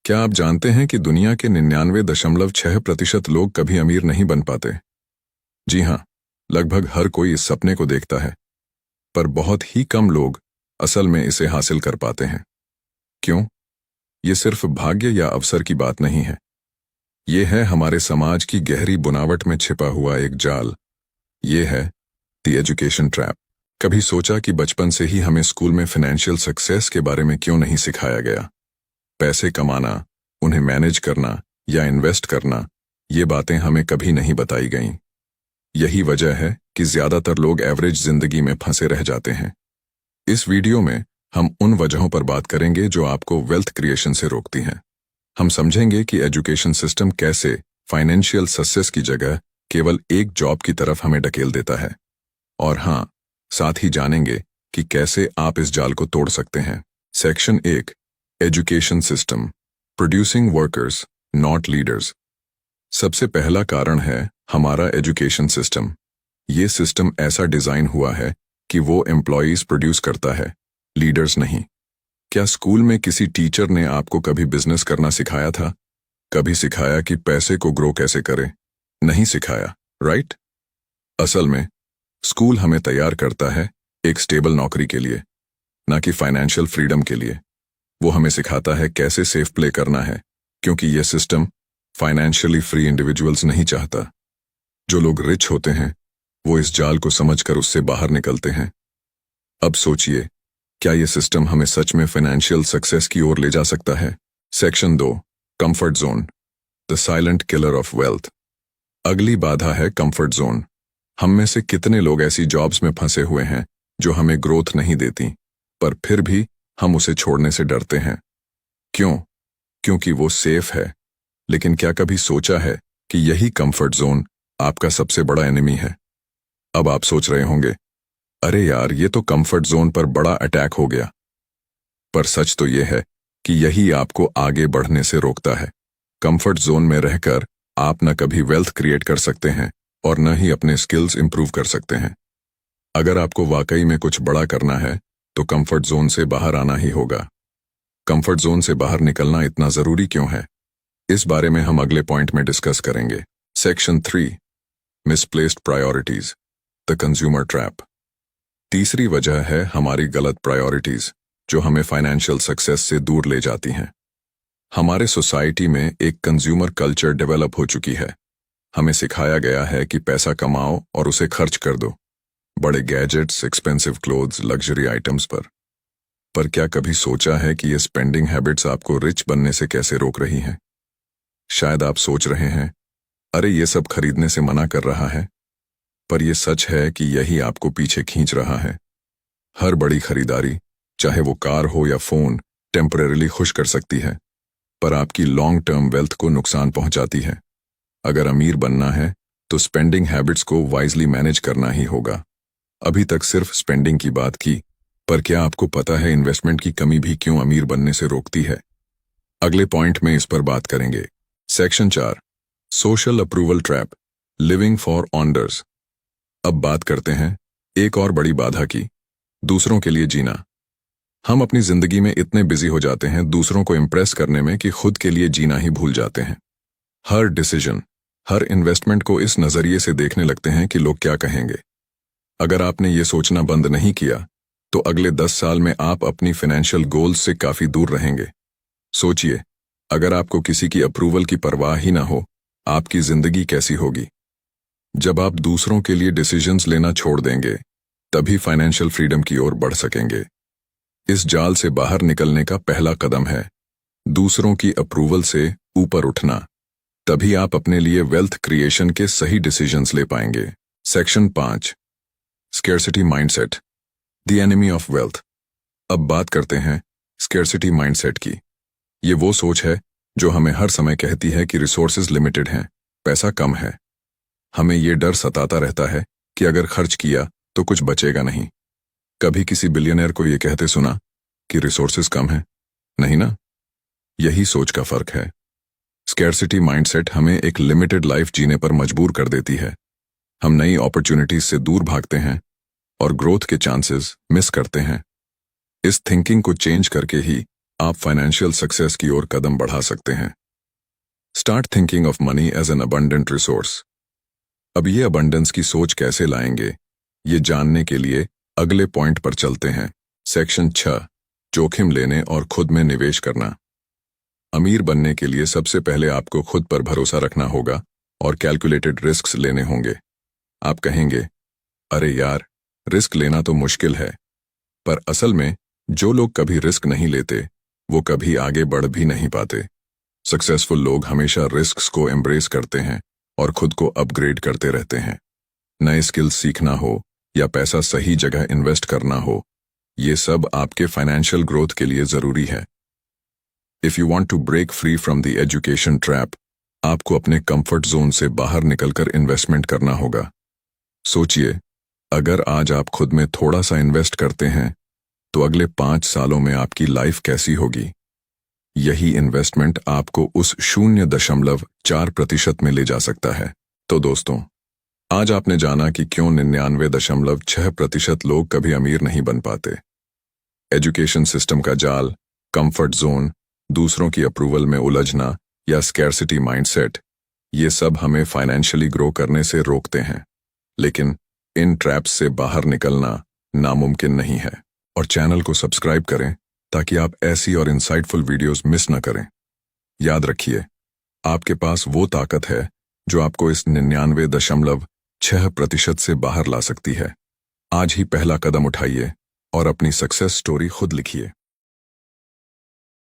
क्या आप जानते हैं कि दुनिया के 99.6% लोग कभी अमीर नहीं बन पाते? जी हाँ, लगभग हर कोई इस सपने को देखता है, पर बहुत ही कम लोग असल में इसे हासिल कर पाते हैं। क्यों? ये सिर्फ भाग्य या अवसर की बात नहीं है। ये है हमारे समाज की गहरी बुनावट में छिपा हुआ एक जाल। ये है द एजुकेशन ट्रैप। कभी सोचा कि बचपन से ही हमें स्कूल में फाइनेंशियल सक्सेस के बारे में क्यों नहीं सिखाया गया? पैसे कमाना, उन्हें मैनेज करना या इन्वेस्ट करना, ये बातें हमें कभी नहीं बताई गईं। यही वजह है कि ज्यादातर लोग एवरेज जिंदगी में फंसे रह जाते हैं। इस वीडियो में हम उन वजहों पर बात करेंगे जो आपको वेल्थ क्रिएशन से रोकती हैं। हम समझेंगे कि एजुकेशन सिस्टम कैसे फाइनेंशियल सक्सेस की जगह केवल एक जॉब की तरफ हमें ढकेल देता है। और हाँ, साथ ही जानेंगे कि कैसे आप इस जाल को तोड़ सकते हैं। Section 1, education system, producing workers not leaders. सबसे पहला कारण है हमारा एजुकेशन सिस्टम। ये सिस्टम ऐसा डिजाइन हुआ है कि वो एम्प्लॉयज प्रोड्यूस करता है, लीडर्स नहीं। क्या स्कूल में किसी टीचर ने आपको कभी बिजनेस करना सिखाया था? कभी सिखाया कि पैसे को ग्रो कैसे करें? नहीं सिखाया, राइट? असल में स्कूल हमें तैयार करता है एक स्टेबल नौकरी के लिए, ना कि फाइनेंशियल फ्रीडम के लिए। वो हमें सिखाता है कैसे सेफ प्ले करना है, क्योंकि यह सिस्टम फाइनेंशियली फ्री इंडिविजुअल्स नहीं चाहता। जो लोग रिच होते हैं वो इस जाल को समझकर उससे बाहर निकलते हैं। अब सोचिए, क्या यह सिस्टम हमें सच में फाइनेंशियल सक्सेस की ओर ले जा सकता है? Section 2, comfort zone, the silent killer of wealth. अगली बाधा है कंफर्ट जोन। हम में से कितने लोग ऐसी जॉब्स में फंसे हुए हैं जो हमें ग्रोथ नहीं देती, पर फिर भी हम उसे छोड़ने से डरते हैं। क्यों? क्योंकि वो सेफ है। लेकिन क्या कभी सोचा है कि यही कंफर्ट जोन आपका सबसे बड़ा एनिमी है? अब आप सोच रहे होंगे, अरे यार, ये तो कंफर्ट जोन पर बड़ा अटैक हो गया। पर सच तो ये है कि यही आपको आगे बढ़ने से रोकता है। कंफर्ट जोन में रहकर आप न कभी वेल्थ क्रिएट कर सकते हैं और न ही अपने स्किल्स इंप्रूव कर सकते हैं। अगर आपको वाकई में कुछ बड़ा करना है तो कंफर्ट जोन से बाहर आना ही होगा। कंफर्ट जोन से बाहर निकलना इतना जरूरी क्यों है, इस बारे में हम अगले पॉइंट में डिस्कस करेंगे। Section 3, misplaced priorities, the consumer trap. तीसरी वजह है हमारी गलत प्रायोरिटीज, जो हमें फाइनेंशियल सक्सेस से दूर ले जाती हैं। हमारे सोसाइटी में एक कंज्यूमर कल्चर डेवलप हो चुकी है। हमें सिखाया गया है कि पैसा कमाओ और उसे खर्च कर दो, बड़े gadgets, expensive clothes, luxury items पर क्या कभी सोचा है कि ये स्पेंडिंग हैबिट्स आपको रिच बनने से कैसे रोक रही हैं? शायद आप सोच रहे हैं, अरे ये सब खरीदने से मना कर रहा है, पर यह सच है कि यही आपको पीछे खींच रहा है। हर बड़ी खरीदारी, चाहे वो कार हो या फोन, टेम्परेरीली खुश कर सकती है, पर आपकी लॉन्ग टर्म वेल्थ को नुकसान पहुंचाती है। अगर अमीर बनना है तो स्पेंडिंग हैबिट्स को वाइजली मैनेज करना ही होगा। अभी तक सिर्फ स्पेंडिंग की बात की, पर क्या आपको पता है इन्वेस्टमेंट की कमी भी क्यों अमीर बनने से रोकती है? अगले पॉइंट में इस पर बात करेंगे। Section 4, social approval trap, living for honours. अब बात करते हैं एक और बड़ी बाधा की, दूसरों के लिए जीना। हम अपनी जिंदगी में इतने बिजी हो जाते हैं दूसरों को इम्प्रेस करने में कि खुद के लिए जीना ही भूल जाते हैं। हर डिसीजन, हर इन्वेस्टमेंट को इस नजरिए से देखने लगते हैं कि लोग क्या कहेंगे। अगर आपने ये सोचना बंद नहीं किया तो अगले 10 साल में आप अपनी फाइनेंशियल गोल्स से काफी दूर रहेंगे। सोचिए, अगर आपको किसी की अप्रूवल की परवाह ही ना हो, आपकी जिंदगी कैसी होगी? जब आप दूसरों के लिए डिसीजंस लेना छोड़ देंगे, तभी फाइनेंशियल फ्रीडम की ओर बढ़ सकेंगे। इस जाल से बाहर निकलने का पहला कदम है दूसरों की अप्रूवल से ऊपर उठना। तभी आप अपने लिए वेल्थ क्रिएशन के सही डिसीजंस ले पाएंगे। Section 5, scarcity mindset, the enemy of wealth. अब बात करते हैं स्केर्सिटी माइंडसेट की। ये वो सोच है जो हमें हर समय कहती है कि रिसोर्सेज लिमिटेड हैं, पैसा कम है। हमें ये डर सताता रहता है कि अगर खर्च किया तो कुछ बचेगा नहीं। कभी किसी बिलियनर को ये कहते सुना कि रिसोर्सेज कम है? नहीं ना? यही सोच का फर्क है। स्कैर्सिटी माइंडसेट हमें एक लिमिटेड लाइफ जीने पर मजबूर कर देती है। हम नई अपॉर्चुनिटीज से दूर भागते हैं और ग्रोथ के चांसेस मिस करते हैं। इस थिंकिंग को चेंज करके ही आप फाइनेंशियल सक्सेस की ओर कदम बढ़ा सकते हैं। Start thinking of money as an abundant resource. अब ये अबंडेंस की सोच कैसे लाएंगे, ये जानने के लिए अगले पॉइंट पर चलते हैं। सेक्शन 6, जोखिम लेने और खुद में निवेश करना। अमीर बनने के लिए सबसे पहले आपको खुद पर भरोसा रखना होगा और कैलकुलेटेड रिस्क्स लेने होंगे। आप कहेंगे, अरे यार, रिस्क लेना तो मुश्किल है, पर असल में जो लोग कभी रिस्क नहीं लेते वो कभी आगे बढ़ भी नहीं पाते। सक्सेसफुल लोग हमेशा रिस्क्स को एम्ब्रेस करते हैं और खुद को अपग्रेड करते रहते हैं। नए स्किल्स सीखना हो या पैसा सही जगह इन्वेस्ट करना हो, ये सब आपके फाइनेंशियल ग्रोथ के लिए जरूरी है। If you want to break free from the education trap, आपको अपने कंफर्ट जोन से बाहर निकलकर इन्वेस्टमेंट करना होगा। सोचिए, अगर आज आप खुद में थोड़ा सा इन्वेस्ट करते हैं तो अगले 5 सालों में आपकी लाइफ कैसी होगी। यही इन्वेस्टमेंट आपको उस 0.4% में ले जा सकता है। तो दोस्तों, आज आपने जाना कि क्यों 99.6% लोग कभी अमीर नहीं बन पाते। एजुकेशन सिस्टम का जाल, कंफर्ट जोन, दूसरों की अप्रूवल में उलझना या स्कैर्सिटी माइंडसेट, ये सब हमें फाइनेंशियली ग्रो करने से रोकते हैं। लेकिन इन ट्रैप्स से बाहर निकलना नामुमकिन नहीं है। और चैनल को सब्सक्राइब करें ताकि आप ऐसी और इंसाइटफुल वीडियोस मिस न करें। याद रखिए, आपके पास वो ताकत है जो आपको इस 99.6% से बाहर ला सकती है। आज ही पहला कदम उठाइए और अपनी सक्सेस स्टोरी खुद लिखिए।